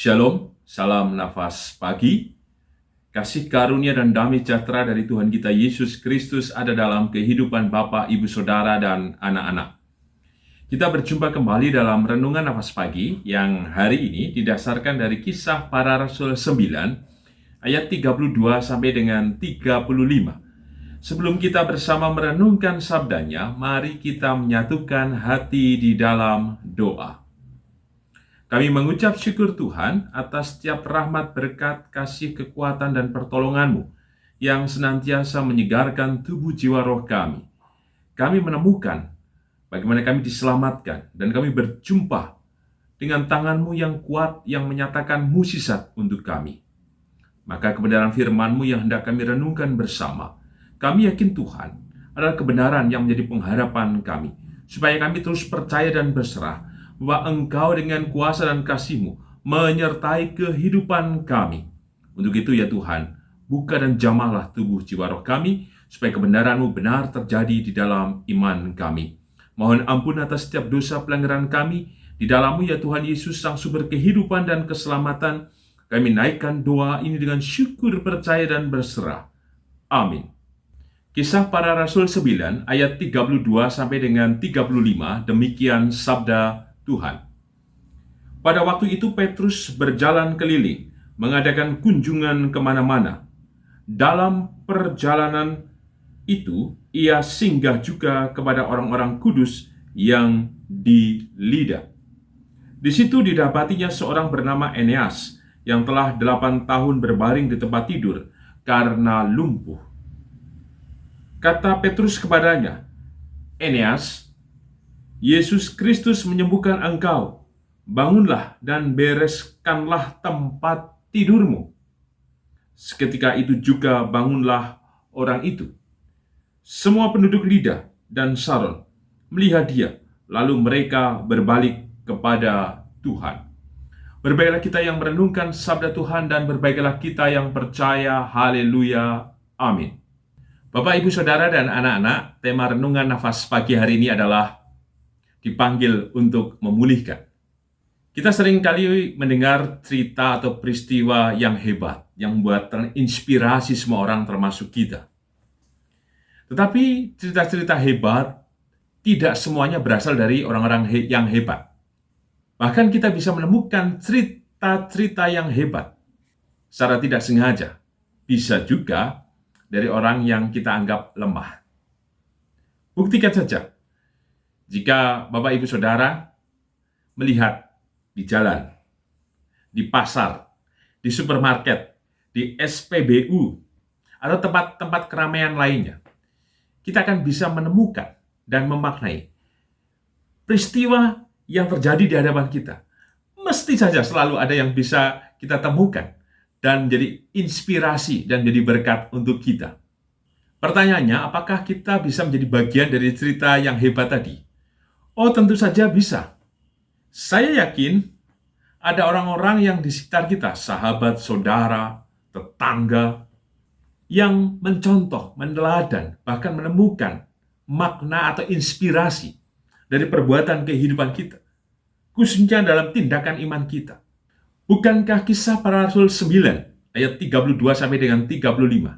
Shalom, salam nafas pagi. Kasih karunia dan damai sejahtera dari Tuhan kita Yesus Kristus ada dalam kehidupan Bapak, Ibu, Saudara, dan anak-anak. Kita berjumpa kembali dalam Renungan Nafas Pagi yang hari ini didasarkan dari Kisah Para Rasul 9 ayat 32 sampai dengan 35. Sebelum kita bersama merenungkan sabdanya, mari kita menyatukan hati di dalam doa. Kami mengucap syukur Tuhan atas setiap rahmat, berkat, kasih, kekuatan, dan pertolongan-Mu yang senantiasa menyegarkan tubuh jiwa roh kami. Kami menemukan bagaimana kami diselamatkan, dan kami berjumpa dengan tangan-Mu yang kuat yang menyatakan mukjizat untuk kami. Maka kebenaran firman-Mu yang hendak kami renungkan bersama, kami yakin Tuhan adalah kebenaran yang menjadi pengharapan kami, supaya kami terus percaya dan berserah bahwa Engkau dengan kuasa dan kasih-Mu menyertai kehidupan kami. Untuk itu ya Tuhan, buka dan jamahlah tubuh jiwa roh kami, supaya kebenaran-Mu benar terjadi di dalam iman kami. Mohon ampun atas setiap dosa pelanggaran kami. Di dalam-Mu ya Tuhan Yesus, Sang Sumber kehidupan dan keselamatan, kami naikkan doa ini dengan syukur, percaya, dan berserah. Amin. Kisah Para Rasul 9 ayat 32 sampai dengan 35, demikian sabda Tuhan. Pada waktu itu Petrus berjalan keliling, mengadakan kunjungan kemana-mana. Dalam perjalanan itu, ia singgah juga kepada orang-orang kudus yang di Lida. Di situ didapatinya seorang bernama Eneas, yang telah 8 tahun berbaring di tempat tidur karena lumpuh. Kata Petrus kepadanya, "Eneas, Yesus Kristus menyembuhkan engkau. Bangunlah dan bereskanlah tempat tidurmu." Seketika itu juga bangunlah orang itu. Semua penduduk Lida dan Saron melihat dia, lalu mereka berbalik kepada Tuhan. Berbaiklah kita yang merenungkan sabda Tuhan, dan berbaiklah kita yang percaya. Haleluya. Amin. Bapak, Ibu, Saudara, dan anak-anak, tema renungan nafas pagi hari ini adalah dipanggil untuk memulihkan. Kita sering kali mendengar cerita atau peristiwa yang hebat, yang membuat terinspirasi semua orang termasuk kita. Tetapi cerita-cerita hebat tidak semuanya berasal dari orang-orang yang hebat. Bahkan kita bisa menemukan cerita-cerita yang hebat secara tidak sengaja. Bisa juga dari orang yang kita anggap lemah. Buktikan saja. Jika Bapak, Ibu, Saudara melihat di jalan, di pasar, di supermarket, di SPBU, atau tempat-tempat keramaian lainnya, kita akan bisa menemukan dan memaknai peristiwa yang terjadi di hadapan kita. Mesti saja selalu ada yang bisa kita temukan dan menjadi inspirasi dan menjadi berkat untuk kita. Pertanyaannya, apakah kita bisa menjadi bagian dari cerita yang hebat tadi? Oh, tentu saja bisa. Saya yakin ada orang-orang yang di sekitar kita, sahabat, saudara, tetangga, yang mencontoh, meneladan, bahkan menemukan makna atau inspirasi dari perbuatan kehidupan kita, khususnya dalam tindakan iman kita. Bukankah Kisah Para Rasul 9 ayat 32 sampai dengan 35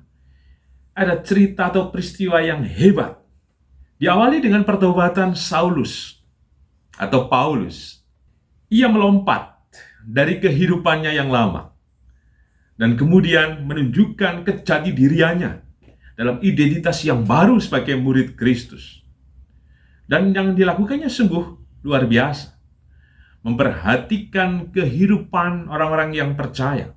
ada cerita atau peristiwa yang hebat? Diawali dengan pertobatan Saulus atau Paulus. Ia melompat dari kehidupannya yang lama dan kemudian menunjukkan kejati diriannya dalam identitas yang baru sebagai murid Kristus. Dan yang dilakukannya sungguh luar biasa. Memperhatikan kehidupan orang-orang yang percaya.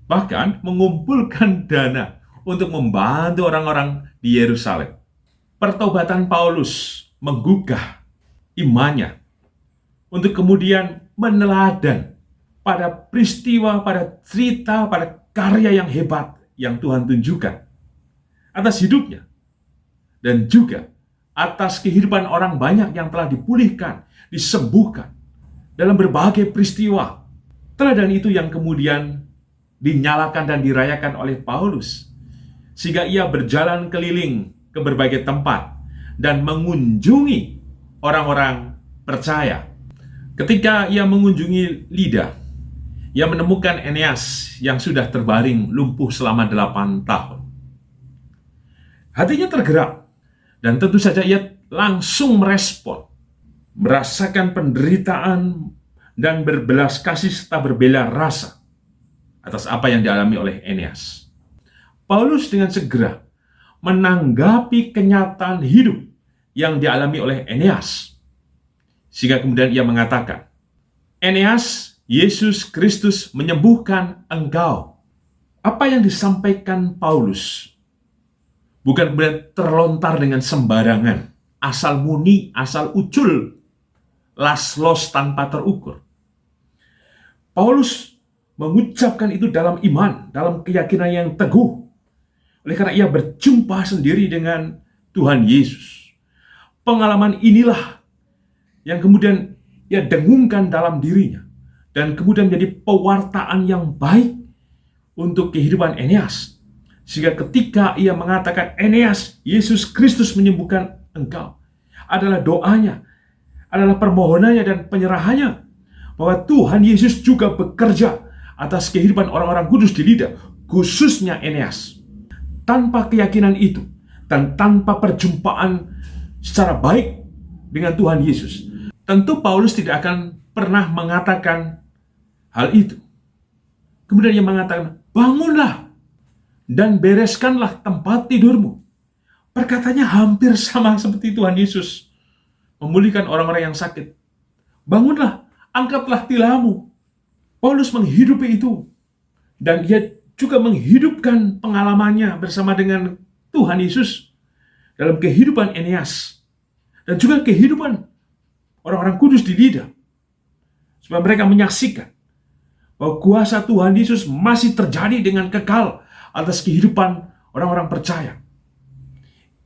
Bahkan mengumpulkan dana untuk membantu orang-orang di Yerusalem. Pertobatan Paulus menggugah imannya untuk kemudian meneladan pada peristiwa, pada cerita, pada karya yang hebat yang Tuhan tunjukkan atas hidupnya, dan juga atas kehidupan orang banyak yang telah dipulihkan, disembuhkan dalam berbagai peristiwa. Teladan itu yang kemudian dinyalakan dan dirayakan oleh Paulus, sehingga ia berjalan keliling ke berbagai tempat dan mengunjungi orang-orang percaya. Ketika ia mengunjungi Lida, Ia menemukan Eneas yang sudah terbaring lumpuh selama 8 tahun. Hatinya tergerak, dan tentu saja ia langsung merespon, merasakan penderitaan dan berbelas kasih serta berbela rasa atas apa yang dialami oleh Eneas. Paulus dengan segera menanggapi kenyataan hidup yang dialami oleh Eneas, sehingga kemudian ia mengatakan, Eneas, Yesus Kristus menyembuhkan engkau. Apa yang disampaikan Paulus bukan kemudian terlontar dengan sembarangan, asal muni, asal ucul, las-los tanpa terukur. Paulus mengucapkan itu dalam iman, dalam keyakinan yang teguh, oleh karena ia berjumpa sendiri dengan Tuhan Yesus. Pengalaman inilah yang kemudian ia dengungkan dalam dirinya, dan kemudian menjadi pewartaan yang baik untuk kehidupan Eneas. Sehingga ketika ia mengatakan, Eneas, Yesus Kristus menyembuhkan engkau, adalah doanya, adalah permohonannya dan penyerahannya, bahwa Tuhan Yesus juga bekerja atas kehidupan orang-orang kudus di Lida, khususnya Eneas. Tanpa keyakinan itu, dan tanpa perjumpaan secara baik dengan Tuhan Yesus, tentu Paulus tidak akan pernah mengatakan hal itu. Kemudian ia mengatakan, bangunlah dan bereskanlah tempat tidurmu. Perkataannya hampir sama seperti Tuhan Yesus memulihkan orang-orang yang sakit. Bangunlah, angkatlah tilammu. Paulus menghidupi itu, dan ia juga menghidupkan pengalamannya bersama dengan Tuhan Yesus dalam kehidupan Eneas, dan juga kehidupan orang-orang kudus di Lida, supaya mereka menyaksikan bahwa kuasa Tuhan Yesus masih terjadi dengan kekal atas kehidupan orang-orang percaya.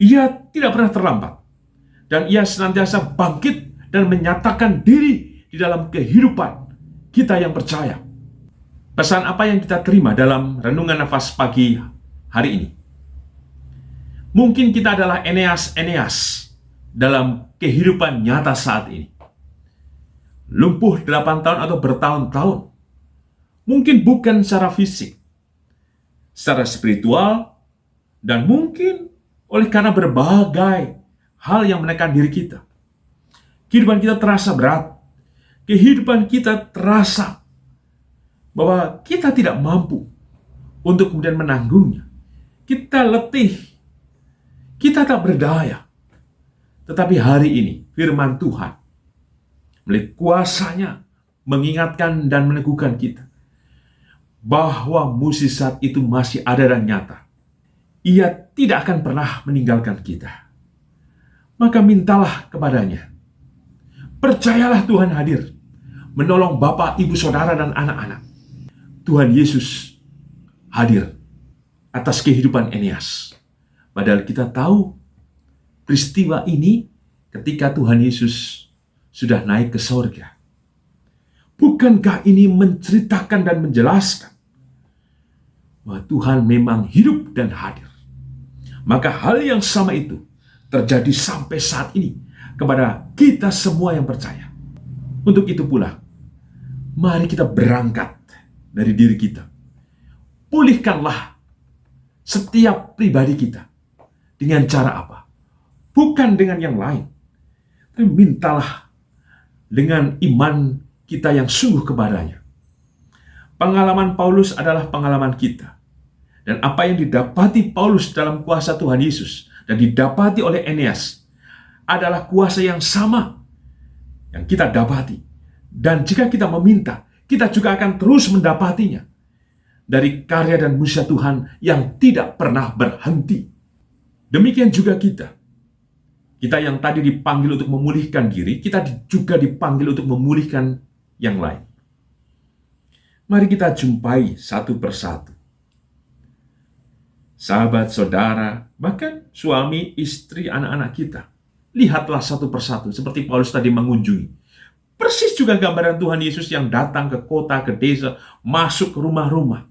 Ia tidak pernah terlambat, dan ia senantiasa bangkit dan menyatakan diri di dalam kehidupan kita yang percaya. Pesan apa yang kita terima dalam renungan nafas pagi hari ini? Mungkin kita adalah Eneas dalam kehidupan nyata saat ini. Lumpuh 8 tahun atau bertahun-tahun. Mungkin bukan secara fisik, secara spiritual, dan mungkin oleh karena berbagai hal yang menekan diri kita. Kehidupan kita terasa berat. Kehidupan kita terasa bahwa kita tidak mampu untuk kemudian menanggungnya. Kita letih, kita tak berdaya. Tetapi hari ini firman Tuhan melalui kuasa-Nya mengingatkan dan meneguhkan kita bahwa mukjizat itu masih ada dan nyata. Ia tidak akan pernah meninggalkan kita. Maka mintalah kepadanya. Percayalah Tuhan hadir, menolong Bapak, Ibu, Saudara, dan anak-anak. Tuhan Yesus hadir atas kehidupan Eneas. Padahal kita tahu peristiwa ini ketika Tuhan Yesus sudah naik ke sorga. Bukankah ini menceritakan dan menjelaskan bahwa Tuhan memang hidup dan hadir? Maka hal yang sama itu terjadi sampai saat ini kepada kita semua yang percaya. Untuk itu pula, mari kita berangkat dari diri kita. Pulihkanlah setiap pribadi kita. Dengan cara apa? Bukan dengan yang lain. Tapi mintalah dengan iman kita yang sungguh kepadanya. Pengalaman Paulus adalah pengalaman kita. Dan apa yang didapati Paulus dalam kuasa Tuhan Yesus dan didapati oleh Eneas adalah kuasa yang sama yang kita dapati. Dan jika kita meminta, kita juga akan terus mendapatinya dari karya dan mujizat Tuhan yang tidak pernah berhenti. Demikian juga kita. Kita yang tadi dipanggil untuk memulihkan diri, kita juga dipanggil untuk memulihkan yang lain. Mari kita jumpai satu persatu. Sahabat, saudara, bahkan suami, istri, anak-anak kita. Lihatlah satu persatu, seperti Paulus tadi mengunjungi. Persis juga gambaran Tuhan Yesus yang datang ke kota, ke desa, masuk ke rumah-rumah.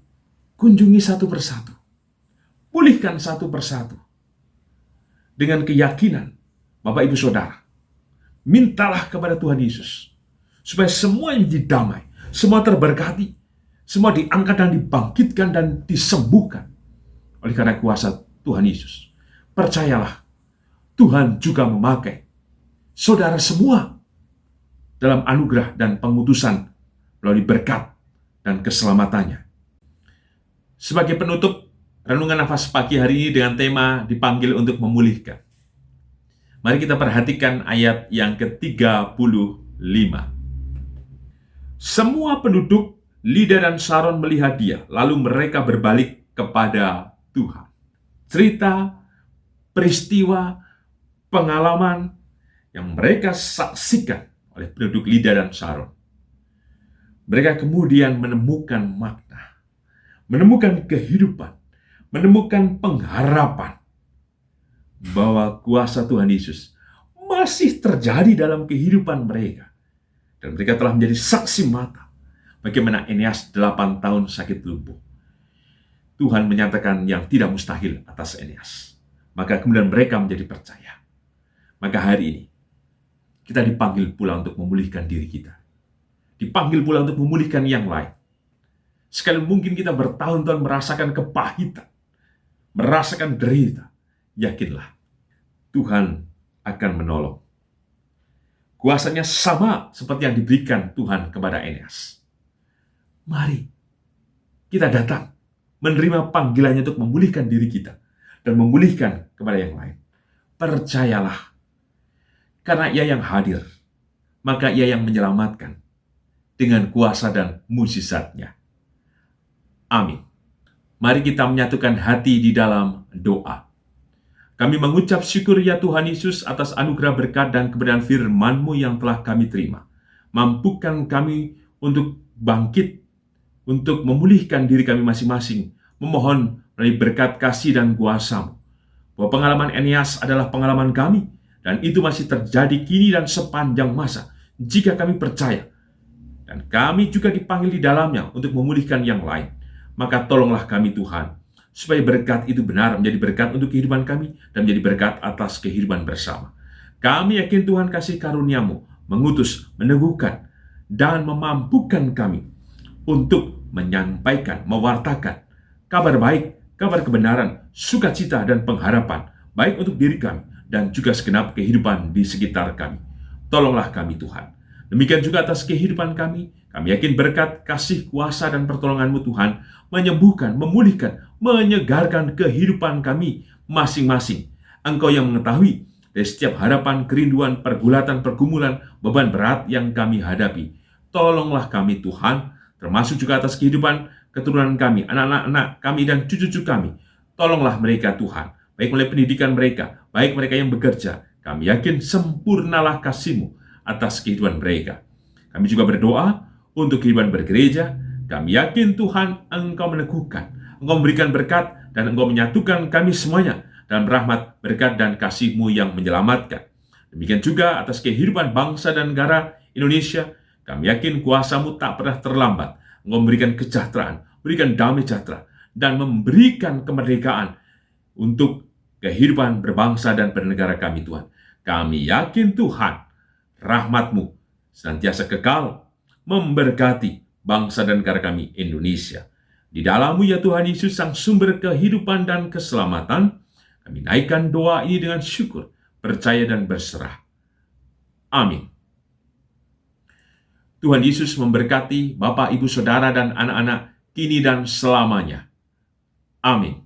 Kunjungi satu persatu. Pulihkan satu persatu. Dengan keyakinan, Bapak, Ibu, Saudara, mintalah kepada Tuhan Yesus supaya semua menjadi damai, semua terberkati, Semua diangkat dan dibangkitkan dan disembuhkan oleh karena kuasa Tuhan Yesus. Percayalah, Tuhan juga memakai saudara semua dalam anugerah dan pengutusan melalui berkat dan keselamatannya. Sebagai penutup renungan nafas pagi hari ini dengan tema dipanggil untuk memulihkan. Mari kita perhatikan ayat yang ke-35. Semua penduduk Lida dan Saron melihat dia, lalu mereka berbalik kepada Tuhan. Cerita, peristiwa, pengalaman yang mereka saksikan oleh penduduk Lida dan Saron. Mereka kemudian menemukan makna, menemukan kehidupan, menemukan pengharapan bahwa kuasa Tuhan Yesus masih terjadi dalam kehidupan mereka. Dan mereka telah menjadi saksi mata bagaimana Eneas 8 tahun sakit lumpuh. Tuhan menyatakan yang tidak mustahil atas Eneas. Maka kemudian mereka menjadi percaya. Maka hari ini kita dipanggil pula untuk memulihkan diri kita. Dipanggil pula untuk memulihkan yang lain. Sekali mungkin kita bertahun-tahun merasakan kepahitan, merasakan derita, yakinlah Tuhan akan menolong. Kuasanya sama seperti yang diberikan Tuhan kepada Eneas. Mari kita datang menerima panggilannya untuk memulihkan diri kita dan memulihkan kepada yang lain. Percayalah, karena Ia yang hadir, maka Ia yang menyelamatkan dengan kuasa dan mukjizat-Nya. Amin. Mari kita menyatukan hati di dalam doa. Kami mengucap syukur ya Tuhan Yesus atas anugerah berkat dan kebenaran firman-Mu yang telah kami terima. Mampukan kami untuk bangkit, untuk memulihkan diri kami masing-masing, memohon melalui berkat kasih dan kuasa-Mu. Bahwa pengalaman Eneas adalah pengalaman kami, dan itu masih terjadi kini dan sepanjang masa, jika kami percaya. Dan kami juga dipanggil di dalamnya untuk memulihkan yang lain. Maka tolonglah kami Tuhan, supaya berkat itu benar menjadi berkat untuk kehidupan kami dan menjadi berkat atas kehidupan bersama. Kami yakin Tuhan kasih karunia-Mu mengutus, meneguhkan, dan memampukan kami untuk menyampaikan, mewartakan kabar baik, kabar kebenaran, sukacita, dan pengharapan, baik untuk diri kami dan juga segenap kehidupan di sekitar kami. Tolonglah kami Tuhan. Demikian juga atas kehidupan kami yakin berkat, kasih, kuasa, dan pertolongan-Mu Tuhan menyembuhkan, memulihkan, menyegarkan kehidupan kami masing-masing. Engkau yang mengetahui dari setiap harapan, kerinduan, pergulatan, pergumulan, beban berat yang kami hadapi. Tolonglah kami Tuhan, termasuk juga atas kehidupan keturunan kami, anak-anak kami, dan cucu-cucu kami. Tolonglah mereka Tuhan, baik melalui pendidikan mereka, baik mereka yang bekerja. Kami yakin sempurnalah kasih-Mu atas kehidupan mereka. Kami juga berdoa untuk kehidupan bergereja. Kami yakin Tuhan Engkau meneguhkan, Engkau memberikan berkat, dan Engkau menyatukan kami semuanya dalam rahmat, berkat, dan kasih-Mu yang menyelamatkan. Demikian juga atas kehidupan bangsa dan negara Indonesia. Kami yakin kuasa-Mu tak pernah terlambat. Engkau memberikan kesejahteraan, berikan damai sejahtera, dan memberikan kemerdekaan untuk kehidupan berbangsa dan bernegara kami Tuhan. Kami yakin Tuhan, rahmat-Mu senantiasa kekal memberkati bangsa dan negara kami Indonesia. Di dalam-Mu ya Tuhan Yesus, sang sumber kehidupan dan keselamatan, kami naikkan doa ini dengan syukur, percaya, dan berserah. Amin. Tuhan Yesus memberkati Bapak, Ibu, Saudara, dan anak-anak kini dan selamanya. Amin.